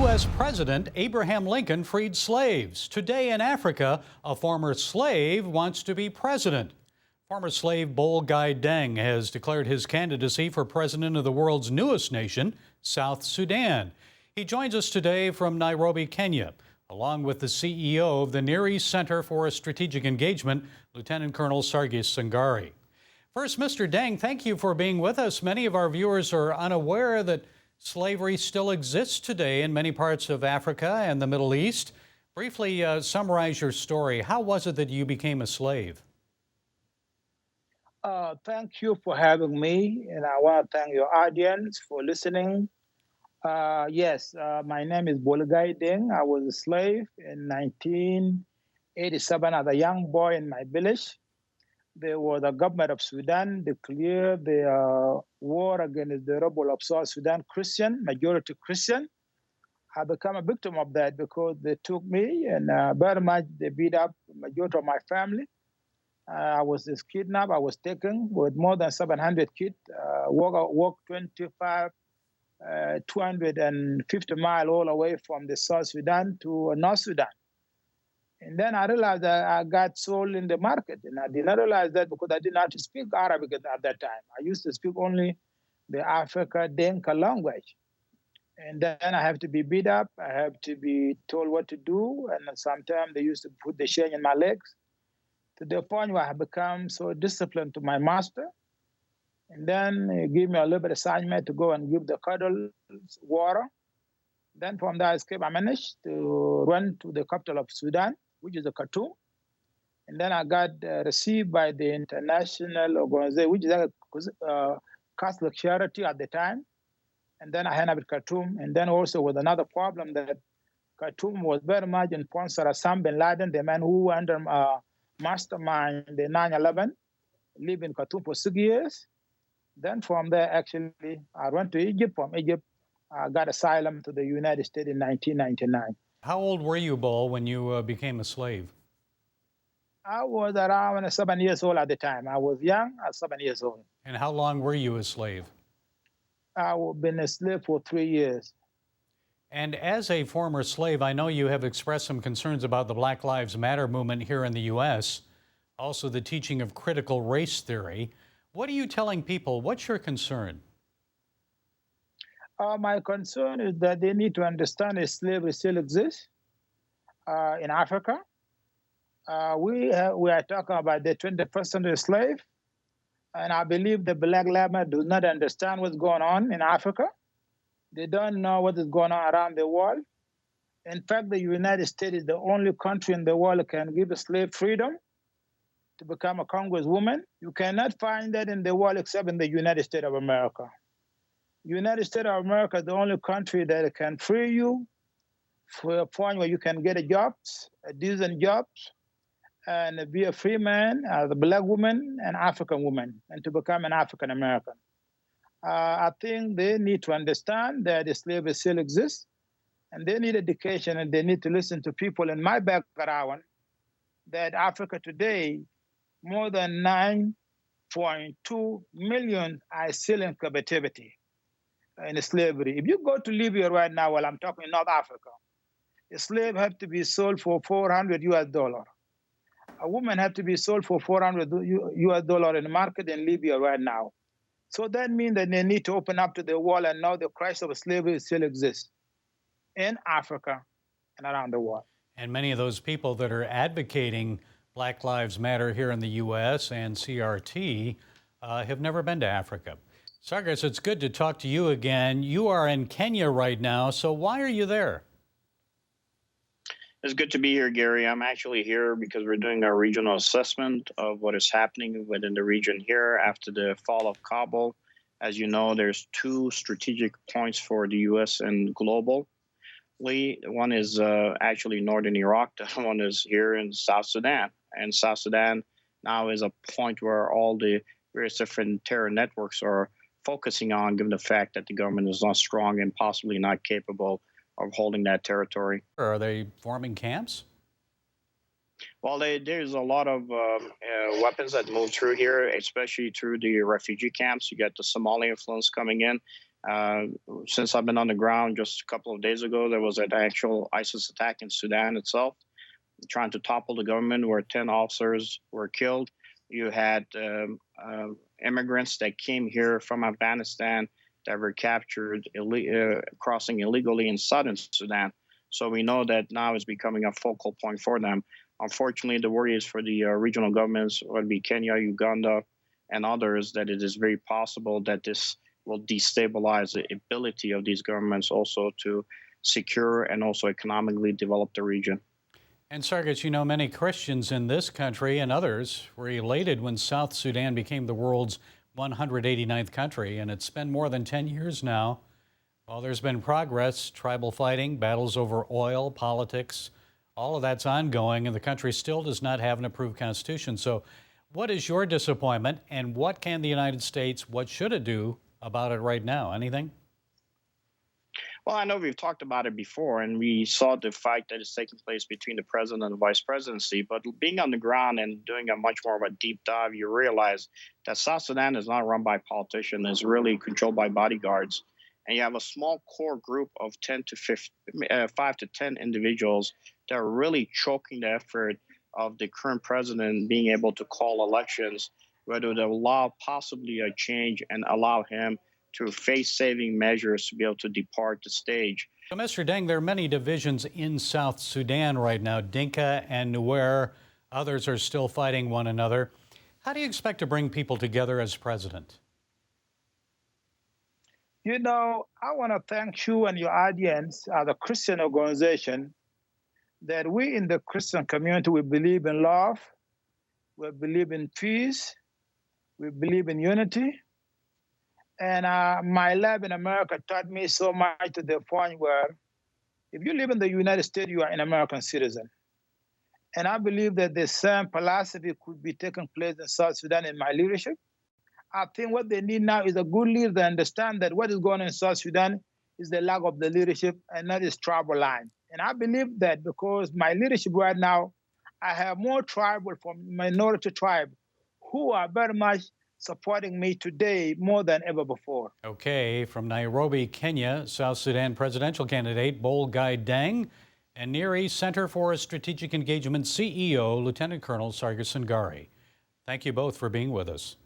U.S. President Abraham Lincoln freed slaves. Today in Africa, a former slave wants to be president. Former slave Bol Gai Deng has declared his candidacy for president of the world's newest nation, South Sudan. He joins us today from Nairobi, Kenya, along with the CEO of the Near East Center for Strategic Engagement, Lieutenant Colonel Sargis Sangari. First, Mr. Deng, thank you for being with us. Many of our viewers are unaware that slavery still exists today in many parts of Africa and the Middle East. Briefly summarize your story. How was it that you became a slave? Thank you for having me, and I want to thank your audience for listening. Yes, my name is Bol Gai Deng. I was a slave in 1987 as a young boy in my village. The government of Sudan declared the war against the rebel of South Sudan, majority Christian. I became a victim of that because they took me and very much they beat up majority of my family. I was kidnapped. I was taken with more than 700 kids, walked 250 miles all the way from the South Sudan to North Sudan. And then I realized that I got sold in the market. And I did not realize that because I did not speak Arabic at that time. I used to speak only the Africa Denka language. And then I have to be beat up. I have to be told what to do. And sometimes they used to put the chain in my legs to the point where I have become so disciplined to my master. And then he gave me a little bit of assignment to go and give the cattle water. Then from that escape, I managed to run to the capital of Sudan, which is the Khartoum. And then I got received by the international organization, which is a Catholic charity at the time. And then I ended up at Khartoum. And then also with another problem that Khartoum was very much in sponsor of Osama bin Laden, the man who under mastermind the 9/11, lived in Khartoum for 6 years. Then from there, actually, I went to Egypt. From Egypt, I got asylum to the United States in 1999. How old were you, Bol, when you became a slave? I was around 7 years old at the time. I was young at 7 years old. And how long were you a slave? I've been a slave for 3 years. And as a former slave, I know you have expressed some concerns about the Black Lives Matter movement here in the U.S., also the teaching of critical race theory. What are you telling people? What's your concern? My concern is that they need to understand that slavery still exists in Africa. We are talking about the 21st century slave, and I believe the Black Lives Matter do not understand what's going on in Africa. They don't know what is going on around the world. In fact, the United States is the only country in the world that can give a slave freedom to become a congresswoman. You cannot find that in the world except in the United States of America. United States of America is the only country that can free you for a point where you can get a decent jobs, and be a free man, as a Black woman, and African woman, and to become an African American. I think they need to understand that the slavery still exists, and they need education, and they need to listen to people in my background, that Africa today, more than 9.2 million are still in captivity, in slavery. If you go to Libya right now, while I'm talking in North Africa, a slave has to be sold for $400 US. A woman has to be sold for $400 US in the market in Libya right now. So that means that they need to open up to the world and know the crisis of slavery still exists in Africa and around the world. And many of those people that are advocating Black Lives Matter here in the U.S. and CRT have never been to Africa. Sargis, it's good to talk to you again. You are in Kenya right now, so why are you there? It's good to be here, Gary. I'm actually here because we're doing a regional assessment of what is happening within the region here after the fall of Kabul. As you know, there's two strategic points for the U.S. and globally. One is actually northern Iraq. The other one is here in South Sudan. And South Sudan now is a point where all the various different terror networks are focusing on, given the fact that the government is not strong and possibly not capable of holding that territory. Are they forming camps? Well, there's a lot of weapons that move through here, especially through the refugee camps. You get the Somali influence coming in. Uh, since I've been on the ground just a couple of days ago, there was an actual ISIS attack in Sudan itself, trying to topple the government, where 10 officers were killed. You had immigrants that came here from Afghanistan that were captured crossing illegally in southern Sudan. So we know that now is becoming a focal point for them. Unfortunately, the worry is for the regional governments, whether it be Kenya, Uganda, and others, that it is very possible that this will destabilize the ability of these governments also to secure and also economically develop the region. And Sargis, you know, many Christians in this country and others were elated when South Sudan became the world's 189th country, and it's been more than 10 years now. Well, there's been progress, tribal fighting, battles over oil, politics, all of that's ongoing, and the country still does not have an approved constitution. So what is your disappointment, and what can the United States, what should it do about it right now? Anything? Well, I know we've talked about it before, and we saw the fight that is taking place between the president and the vice presidency. But being on the ground and doing a much more of a deep dive, you realize that South Sudan is not run by politicians; it's really controlled by bodyguards. And you have a small core group of 5 to 10 individuals that are really choking the effort of the current president being able to call elections, whether they allow possibly a change and allow him to face saving measures to be able to depart the stage. So, Mr. Deng, there are many divisions in South Sudan right now. Dinka and Nuer, others are still fighting one another. How do you expect to bring people together as president? You know, I want to thank you and your audience as a Christian organization that we in the Christian community, we believe in love, we believe in peace, we believe in unity. And my life in America taught me so much to the point where if you live in the United States, you are an American citizen. And I believe that the same philosophy could be taking place in South Sudan in my leadership. I think what they need now is a good leader that understand that what is going on in South Sudan is the lack of the leadership and not its tribal line. And I believe that because my leadership right now, I have more tribal from minority tribe who are very much supporting me today more than ever before. Okay, from Nairobi, Kenya, South Sudan presidential candidate Bol Gai Deng and Near East Center for Strategic Engagement CEO Lieutenant Colonel Sargis Sangari. Thank you both for being with us.